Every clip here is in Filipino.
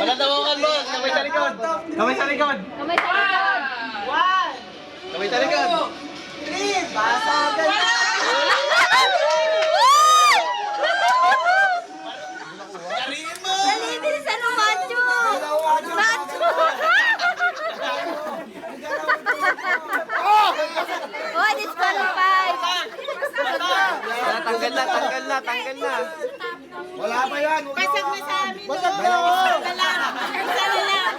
Wala tawakan mo. Kamay sa likod. Kamay sa likod. Kamay sa likod. Kamay sa likod. Basagan na! Dali, bilisan mo, macho! Macho! Oh, disqualified! Tanggal na. Wala pa yan! Basag na sa amin! Basag na! Isa na lang!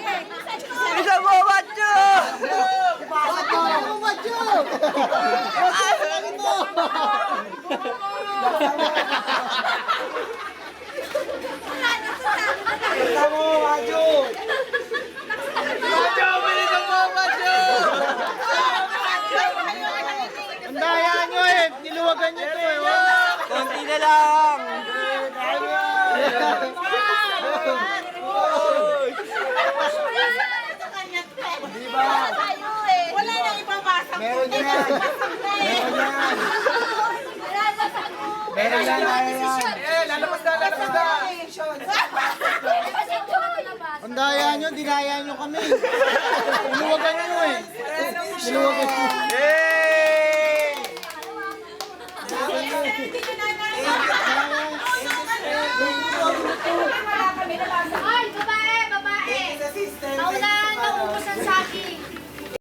Isa mo, macho! Basag na! Ano ba, Joe? Basag mo! Basag mo, Majo! Macho, bilisan mo, macho! Ang daya nyo eh! Niluwagan nyo to eh! Konti na lang. Wala na ibabasag. Meron yan! Meron yan! Meron yan! Lalabas na! Ang daya nyo, dinaya nyo kami! Niluwagan nyo eh! Niluwagan nyo! Yay! Hindi ko na